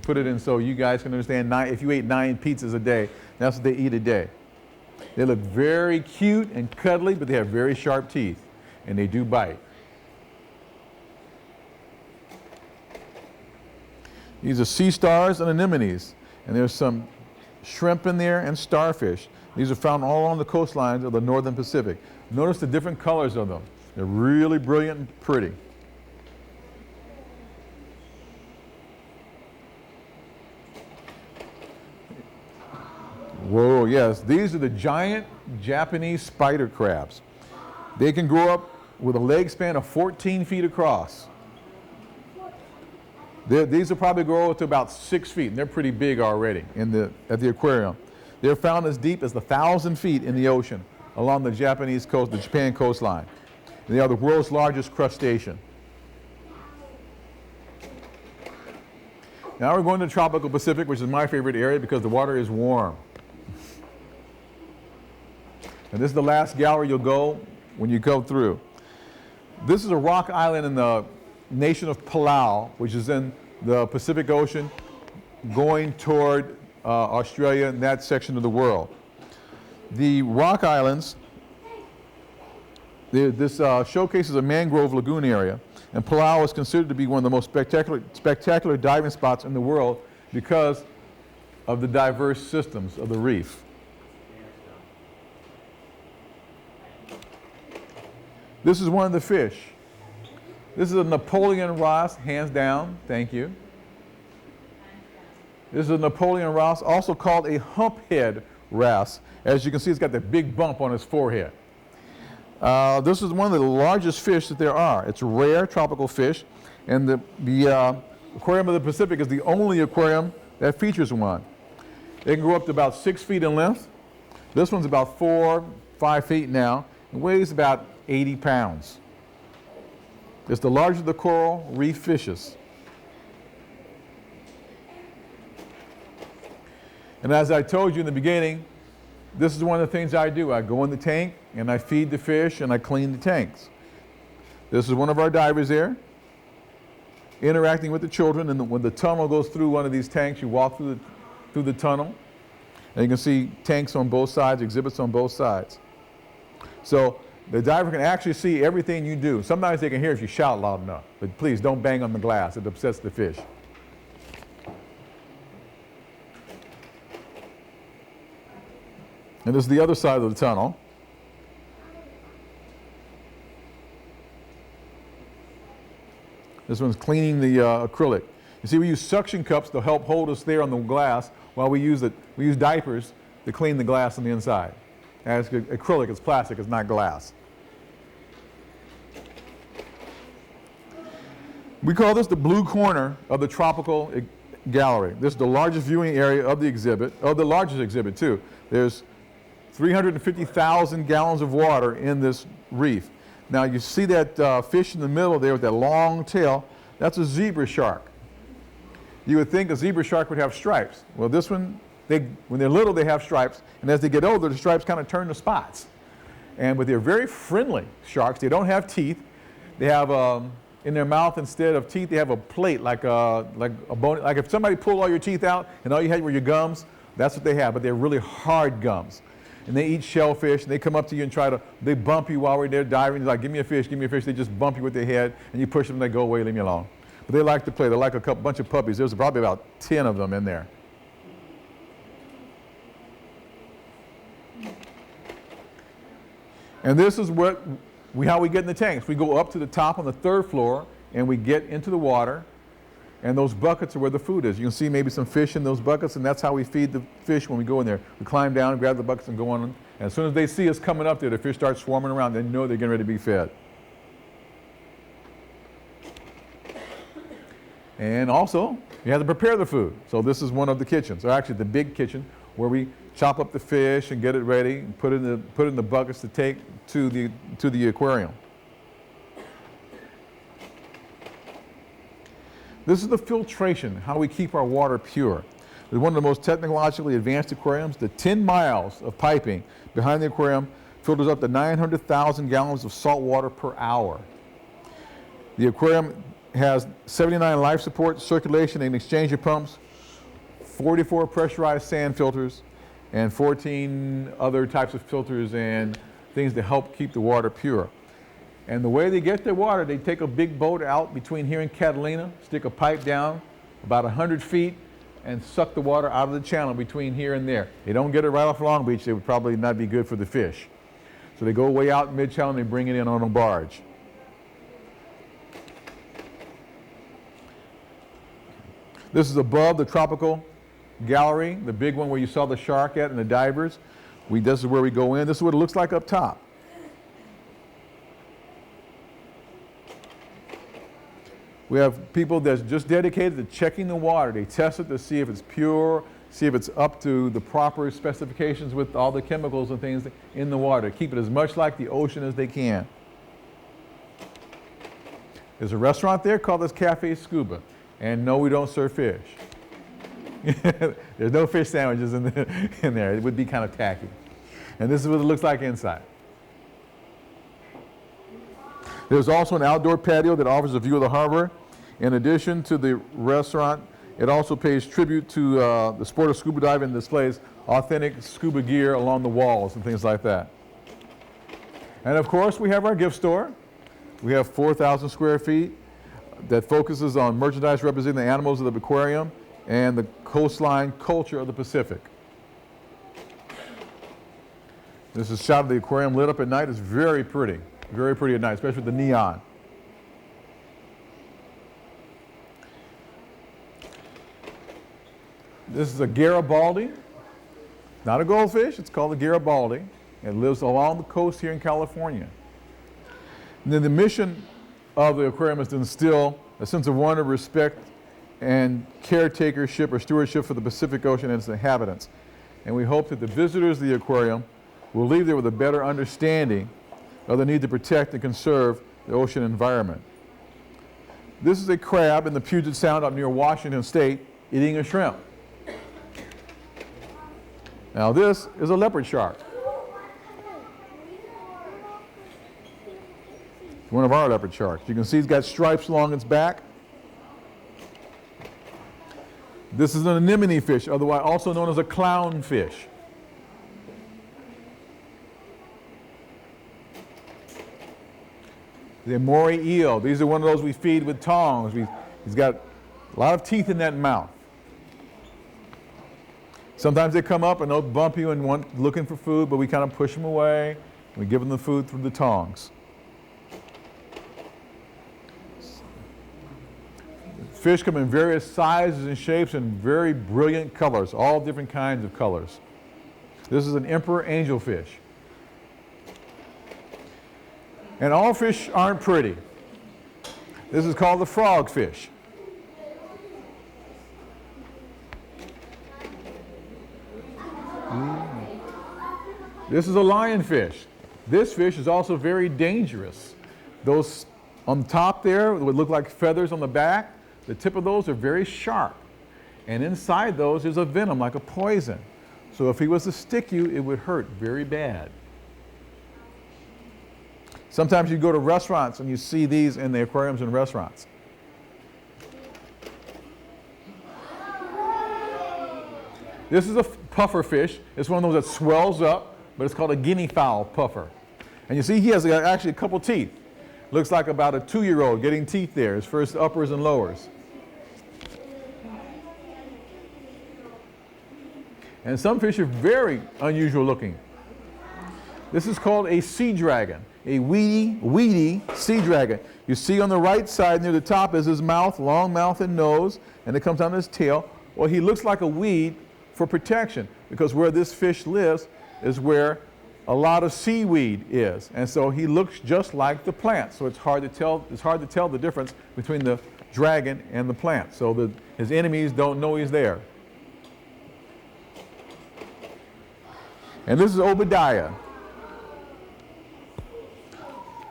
put it in so you guys can understand. If you ate 9 pizzas a day, that's what they eat a day. They look very cute and cuddly, but they have very sharp teeth, and they do bite. These are sea stars and anemones, and there's some shrimp in there and starfish. These are found all along the coastlines of the northern Pacific. Notice the different colors of them. They're really brilliant and pretty. Whoa, yes, these are the giant Japanese spider crabs. They can grow up with a leg span of 14 feet across. These will probably grow to about 6 feet, and they're pretty big already at the aquarium. They're found as deep as 1,000 feet in the ocean along the Japanese coast, the Japan coastline. They are the world's largest crustacean. Now we're going to the tropical Pacific, which is my favorite area because the water is warm. And this is the last gallery you'll go when you go through. This is a rock island in the nation of Palau, which is in the Pacific Ocean, going toward Australia and that section of the world. The rock islands, this showcases a mangrove lagoon area, and Palau is considered to be one of the most spectacular diving spots in the world because of the diverse systems of the reef. This is one of the fish. This is a Napoleon Ross, hands down, thank you. This is a Napoleon Ross, also called a humphead wrasse. As you can see, it's got that big bump on his forehead. This is one of the largest fish that there are. It's a rare tropical fish, and the Aquarium of the Pacific is the only aquarium that features one. It can grow up to about 6 feet in length. This one's about 4-5 feet now, and weighs about 80 pounds. It's the largest of the coral reef fishes. And as I told you in the beginning, this is one of the things I do. I go in the tank and I feed the fish and I clean the tanks. This is one of our divers there, interacting with the children. And when the tunnel goes through one of these tanks, you walk through the tunnel, and you can see tanks on both sides, exhibits on both sides. So the diver can actually see everything you do. Sometimes they can hear if you shout loud enough, but please don't bang on the glass. It upsets the fish. And this is the other side of the tunnel. This one's cleaning the acrylic. You see, we use suction cups to help hold us there on the glass while we use diapers to clean the glass on the inside. And it's acrylic, it's plastic, it's not glass. We call this the blue corner of the tropical gallery. This is the largest viewing area of the exhibit, the largest exhibit too. There's 350,000 gallons of water in this reef. Now you see that fish in the middle there with that long tail, that's a zebra shark. You would think a zebra shark would have stripes. Well, this one, when they're little, they have stripes, and as they get older, the stripes kind of turn to spots. But they're very friendly sharks. They don't have teeth. They have, in their mouth, instead of teeth, they have a plate, like a bone. Like if somebody pulled all your teeth out and all you had were your gums, that's what they have, but they're really hard gums. And they eat shellfish, and they come up to you and they bump you while we're there diving. They're like, give me a fish, give me a fish. They just bump you with their head, and you push them, and they go away, leave me alone. But they like to play. They're like a bunch of puppies. There's probably about 10 of them in there. And this is how we get in the tanks. We go up to the top on the 3rd floor, and we get into the water, and those buckets are where the food is. You can see maybe some fish in those buckets, and that's how we feed the fish when we go in there. We climb down, grab the buckets, and go on. And as soon as they see us coming up there, the fish start swarming around. They know they're getting ready to be fed. And also, you have to prepare the food. So this is one of the kitchens, or actually the big kitchen, where we chop up the fish and get it ready, and put it in the buckets to take to the aquarium. This is the filtration, how we keep our water pure. It's one of the most technologically advanced aquariums. The 10 miles of piping behind the aquarium filters up to 900,000 gallons of salt water per hour. The aquarium has 79 life support, circulation, and exchanger pumps 44 pressurized sand filters and 14 other types of filters and things to help keep the water pure. And the way they get their water, they take a big boat out between here and Catalina, stick a pipe down about 100 feet, and suck the water out of the channel between here and there. They don't get it right off Long Beach. It would probably not be good for the fish. So they go way out mid-channel and they bring it in on a barge. This is above the tropical gallery, the big one where you saw the shark at and the divers. This is where we go in. This is what it looks like up top. We have people that's just dedicated to checking the water. They test it to see if it's pure, see if it's up to the proper specifications with all the chemicals and things in the water. Keep it as much like the ocean as they can. There's a restaurant there called this Cafe Scuba. And no, we don't serve fish. There's no fish sandwiches in there. It would be kind of tacky. And this is what it looks like inside. There's also an outdoor patio that offers a view of the harbor. In addition to the restaurant, it also pays tribute to the sport of scuba diving and displays authentic scuba gear along the walls and things like that. And of course, we have our gift store. We have 4,000 square feet that focuses on merchandise representing the animals of the aquarium and the coastline culture of the Pacific. This is shot of the aquarium lit up at night. It's very pretty at night, especially with the neon. This is a Garibaldi, not a goldfish, it's called a Garibaldi. It lives along the coast here in California. And then the mission of the aquarium is to instill a sense of wonder, respect, and caretakership or stewardship for the Pacific Ocean and its inhabitants. And we hope that the visitors of the aquarium will leave there with a better understanding of the need to protect and conserve the ocean environment. This is a crab in the Puget Sound up near Washington State eating a shrimp. Now this is a leopard shark. One of our leopard sharks. You can see it's got stripes along its back. This is an anemone fish, otherwise also known as a clownfish. The moray eel. These are one of those we feed with tongs. He's got a lot of teeth in that mouth. Sometimes they come up and they'll bump you and looking for food, but we kind of push them away. We give them the food through the tongs. Fish come in various sizes and shapes and very brilliant colors, all different kinds of colors. This is an emperor angelfish. And all fish aren't pretty. This is called the frogfish. This is a lionfish. This fish is also very dangerous. Those on the top there would look like feathers on the back. The tip of those are very sharp. And inside those is a venom, like a poison. So if he was to stick you, it would hurt very bad. Sometimes you go to restaurants and you see these in the aquariums and restaurants. This is a puffer fish. It's one of those that swells up, but it's called a guinea fowl puffer. And you see he has actually a couple teeth. Looks like about a 2-year-old getting teeth there, his first uppers and lowers. And some fish are very unusual looking. This is called a sea dragon, a weedy sea dragon. You see on the right side near the top is his mouth, long mouth and nose, and it comes down his tail. Well, he looks like a weed for protection because where this fish lives is where a lot of seaweed is, and so he looks just like the plant. So it's hard to tell the difference between the dragon and the plant. So his enemies don't know he's there. And this is Obadiah,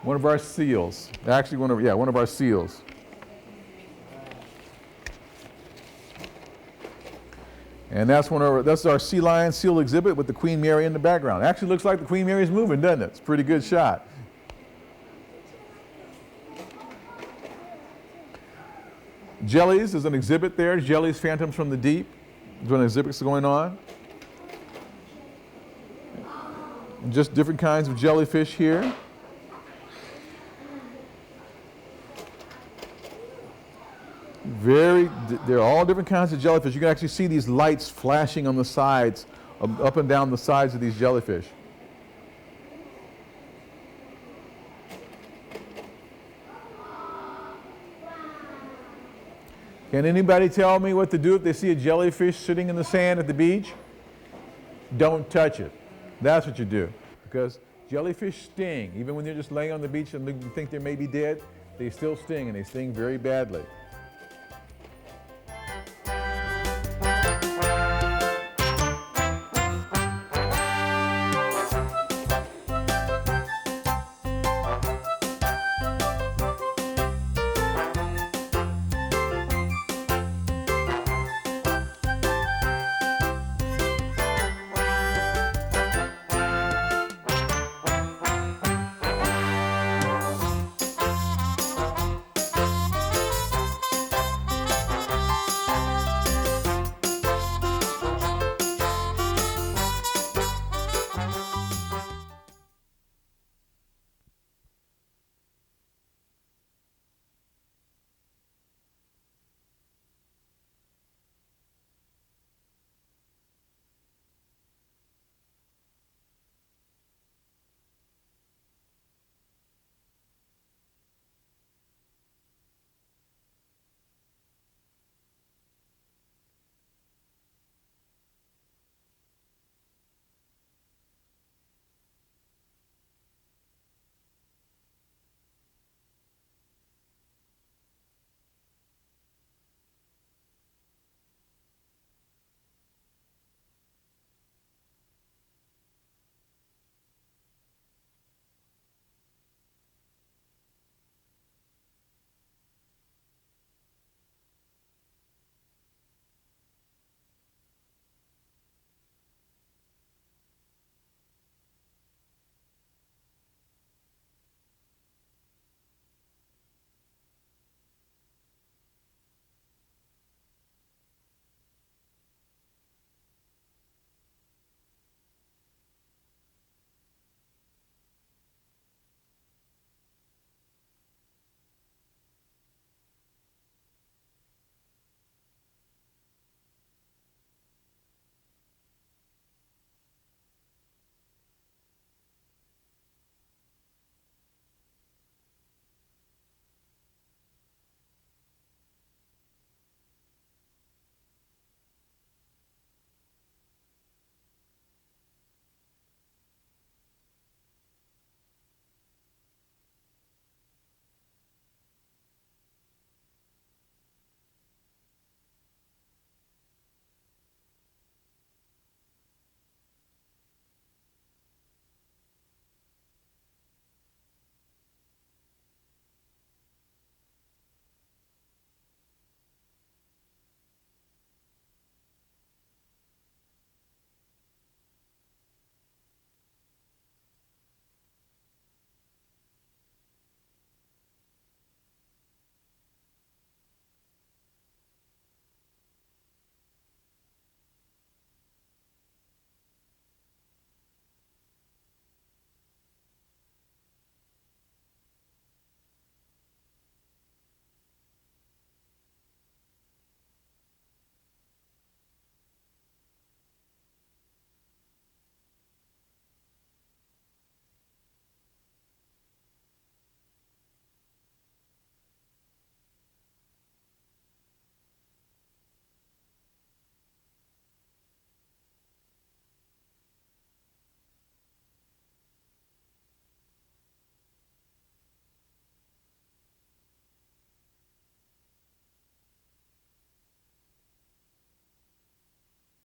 one of our seals. Actually, one of our seals. And that's our sea lion seal exhibit with the Queen Mary in the background. Actually looks like the Queen Mary's moving, doesn't it? It's a pretty good shot. Jellies is an exhibit there. Jellies, phantoms from the deep. There's one exhibits going on. And just different kinds of jellyfish here. There are all different kinds of jellyfish. You can actually see these lights flashing on the sides, up and down the sides of these jellyfish. Can anybody tell me what to do if they see a jellyfish sitting in the sand at the beach? Don't touch it. That's what you do. Because jellyfish sting. Even when you're just laying on the beach and you think they may be dead, they still sting, and they sting very badly.